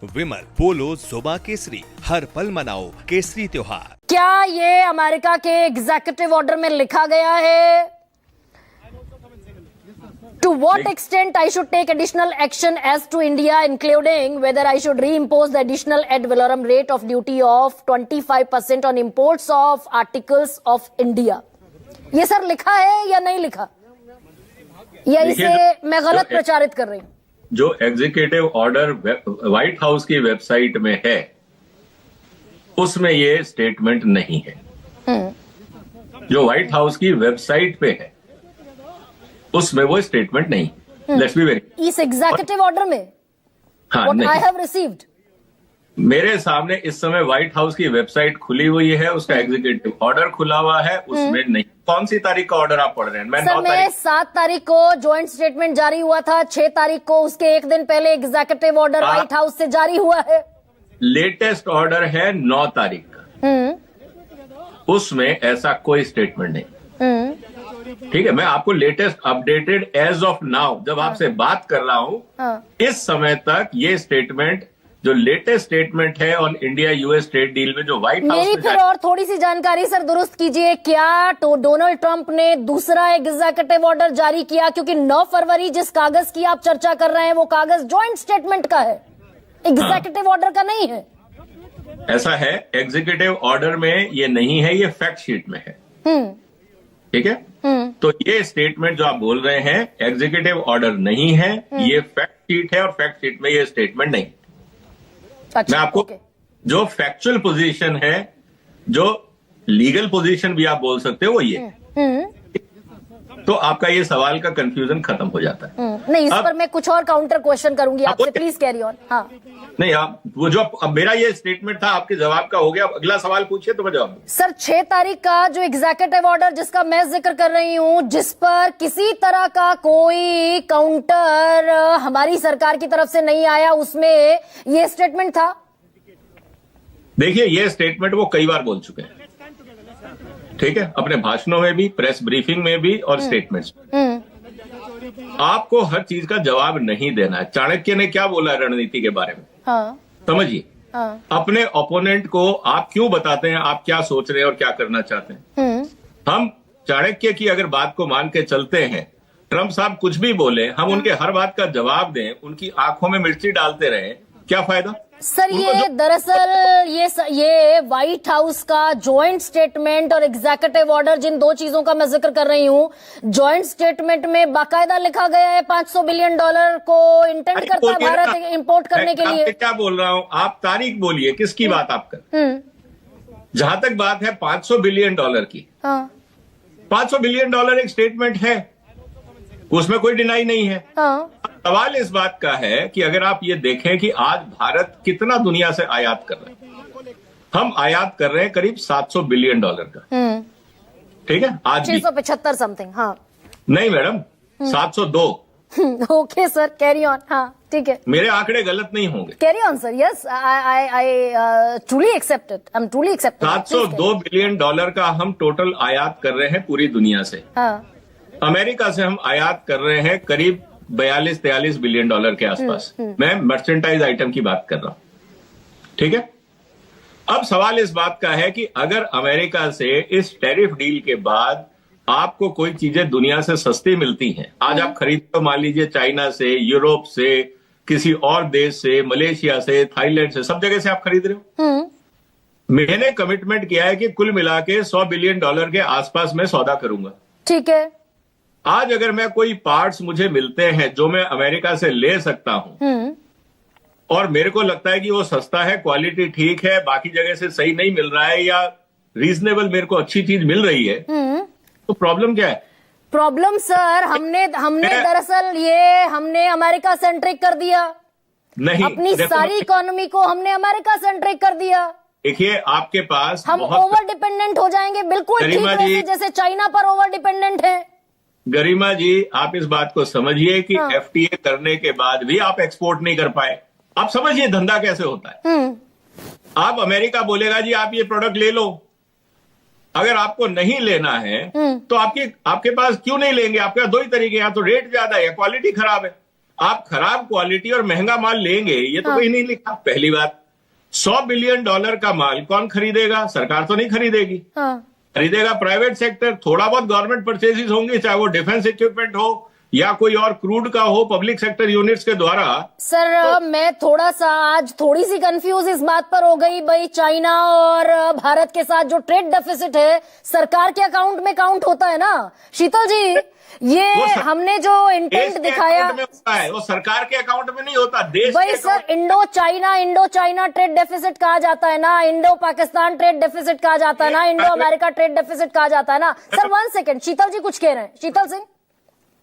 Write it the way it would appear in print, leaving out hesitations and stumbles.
विमल, पोलो, जोमा केसरी, हर पल मनाओ केसरी त्योहार। क्या ये अमेरिका के एग्जीक्यूटिव ऑर्डर में लिखा गया है? To what extent I should take additional action as to India, including whether I should reimpose the additional ad valorem rate of duty of 25% on imports of articles of India? ये sir लिखा है या नहीं लिखा, या इसे मैं गलत प्रचारित कर रही हूं? जो एग्जीक्यूटिव ऑर्डर व्हाइट हाउस की वेबसाइट में है उसमें ये स्टेटमेंट नहीं है। जो व्हाइट हाउस की वेबसाइट पे है उसमें वो स्टेटमेंट नहीं। लेट्स बी वेरी, इस एग्जीक्यूटिव ऑर्डर में हाँ, व्हाट नहीं। आई हैव रिसीव्ड, मेरे सामने इस समय व्हाइट हाउस की वेबसाइट खुली हुई है, उसका एग्जीक्यूटिव ऑर्डर खुला हुआ है, उसमें नहीं। कौन सी तारीख का ऑर्डर आप पढ़ रहे हैं? मैं 9 तारीख 7 तारीख को ज्वाइंट स्टेटमेंट जारी हुआ था, 6 तारीख को उसके एक दिन पहले एग्जीक्यूटिव ऑर्डर व्हाइट हाउस से जारी हुआ है। लेटेस्ट ऑर्डर है 9 तारीख का, उसमें ऐसा कोई स्टेटमेंट नहीं। ठीक है, मैं आपको latest updated as of now जब आपसे बात कर रहा हूं इस समय तक ये स्टेटमेंट, जो लेटेस्ट स्टेटमेंट है on India US trade deal में जो व्हाइट हाउस मेरी फिर और थोड़ी सी जानकारी सर दुरुस्त कीजिए। क्या तो डोनाल्ड ट्रंप ने दूसरा एग्जीक्यूटिव ऑर्डर जारी किया? क्योंकि 9 फरवरी जिस कागज की आप चर्चा कर रहे हैं वो कागज ज्वाइंट स्टेटमेंट का है, एग्जीक्यूटिव ऑर्डर का नहीं है। ऐसा है, एग्जीक्यूटिव ऑर्डर में ये नहीं है, ये फैक्ट शीट में है। ठीक है, तो ये स्टेटमेंट जो आप बोल रहे हैं एग्जीक्यूटिव ऑर्डर नहीं है, ये फैक्ट शीट है और फैक्ट शीट में ये स्टेटमेंट नहीं। अच्छा, मैं आपको जो फैक्चुअल पोजीशन है, जो लीगल पोजीशन भी आप बोल सकते हो, वो ये तो आपका ये सवाल का कंफ्यूजन खत्म हो जाता है। नहीं, इस पर मैं कुछ और काउंटर क्वेश्चन करूंगी आपसे, प्लीज कैरी ऑन। हाँ, नहीं, आप वो जो अब मेरा ये स्टेटमेंट था आपके जवाब का हो गया, अब अगला सवाल पूछिए तो मैं जवाब दूं। सर 6 तारीख का जो एग्जीक्यूटिव ऑर्डर जिसका मैं जिक्र कर रही हूं, जिस पर किसी तरह का कोई काउंटर हमारी सरकार की तरफ से नहीं आया, उसमें ये स्टेटमेंट था। देखिए, ये स्टेटमेंट वो कई बार बोल चुके हैं, ठीक है, अपने भाषणों में भी, प्रेस ब्रीफिंग में भी और स्टेटमेंट्स में। आपको हर चीज का जवाब नहीं देना है। चाणक्य ने क्या बोला रणनीति के बारे में, हाँ, समझिए। हाँ, अपने ओपोनेंट को आप क्यों बताते हैं आप क्या सोच रहे हैं और क्या करना चाहते हैं। हम चाणक्य की अगर बात को मान के चलते हैं, ट्रंप साहब कुछ भी बोले, हम उनके हर बात का जवाब दें, उनकी आंखों में मिर्ची डालते रहे, क्या फायदा? सर ये दरअसल ये व्हाइट हाउस का जॉइंट स्टेटमेंट और एग्जीक्यूटिव ऑर्डर, जिन दो चीजों का मैं जिक्र कर रही हूँ, जॉइंट स्टेटमेंट में बाकायदा लिखा गया है $500 बिलियन को इंटेंड करता है भारत इंपोर्ट करने के लिए। क्या बोल रहा हूँ, आप तारीख बोलिए, किसकी बात आप कर। जहां तक बात है $500 बिलियन की, हाँ, $500 बिलियन एक स्टेटमेंट है, उसमें कोई डिनाई नहीं है। हाँ, सवाल इस बात का है कि अगर आप ये देखें कि आज भारत कितना दुनिया से आयात कर रहे हैं, हम आयात कर रहे हैं करीब $700 बिलियन का। ठीक है, आज 675 समथिंग। हाँ, नहीं madam, 702। Okay sir, carry on. हाँ, ठीक है, मेरे आंकड़े गलत नहीं होंगे। Carry on sir. Yes, I truly accept it, I am truly accept. $702 billion का हम टोटल आयात कर रहे हैं पूरी दुनिया से। हाँ, अमेरिका से हम आयात कर रहे हैं करीब 42-43 बिलियन डॉलर के आसपास। मैं मर्चेंटाइज आइटम की बात कर रहा हूं, ठीक है। अब सवाल इस बात का है कि अगर अमेरिका से इस टैरिफ डील के बाद आपको कोई चीजें दुनिया से सस्ती मिलती हैं, आज आप खरीदते हो, मान लीजिए चाइना से, यूरोप से, किसी और देश से, मलेशिया से, थाईलैंड से, सब जगह से आप खरीद रहे हो। मैंने कमिटमेंट किया है कि कुल मिला के $100 बिलियन के आसपास मैं सौदा करूंगा। ठीक है। आज अगर मैं कोई पार्ट्स मुझे मिलते हैं जो मैं अमेरिका से ले सकता हूं और मेरे को लगता है कि वो सस्ता है, क्वालिटी ठीक है, बाकी जगह से सही नहीं मिल रहा है, या रीजनेबल मेरे को अच्छी चीज मिल रही है, तो प्रॉब्लम क्या है? प्रॉब्लम सर, हमने दरअसल ये हमने अमेरिका सेंट्रिक कर दिया। नहीं, अपनी सारी इकोनॉमी को हमने अमेरिका सेंट्रिक कर दिया। देखिए, आपके पास हम ओवर डिपेंडेंट हो जाएंगे, बिल्कुल ठीक वैसे जैसे चाइना पर ओवर डिपेंडेंट है। गरिमा जी, आप इस बात को समझिए कि एफटीए करने के बाद भी आप एक्सपोर्ट नहीं कर पाए। आप समझिए धंधा कैसे होता है। आप अमेरिका बोलेगा जी आप ये प्रोडक्ट ले लो, अगर आपको नहीं लेना है तो आपके पास क्यों नहीं लेंगे? आपके पास दो ही तरीके हैं, या तो रेट ज्यादा है या क्वालिटी खराब है। आप खराब क्वालिटी और महंगा माल लेंगे, ये तो हाँ। कहीं नहीं लिखा। पहली बात, $100 बिलियन का माल कौन खरीदेगा? सरकार तो नहीं खरीदेगी। हाँ। खरीदेगा प्राइवेट सेक्टर। थोड़ा बहुत गवर्नमेंट परचेजेस होंगे, चाहे वो डिफेंस इक्विपमेंट हो या कोई और क्रूड का हो, पब्लिक सेक्टर यूनिट्स के द्वारा। सर मैं थोड़ा सा आज थोड़ी सी कंफ्यूज इस बात पर हो गई, भाई चाइना और भारत के साथ जो ट्रेड डेफिसिट है सरकार के अकाउंट में काउंट होता है ना शीतल जी, ये हमने जो इंटेंट दिखाया में होता है, वो सरकार के अकाउंट में नहीं होता, देश भाई के sir Indo China trade deficit कहा जाता है ना, इंडो पाकिस्तान ट्रेड डेफिसिट कहा जाता है ना, इंडो अमेरिका ट्रेड डेफिसिट कहा जाता है ना। सर 1 सेकंड, शीतल जी कुछ कह रहे हैं, शीतल सिंह।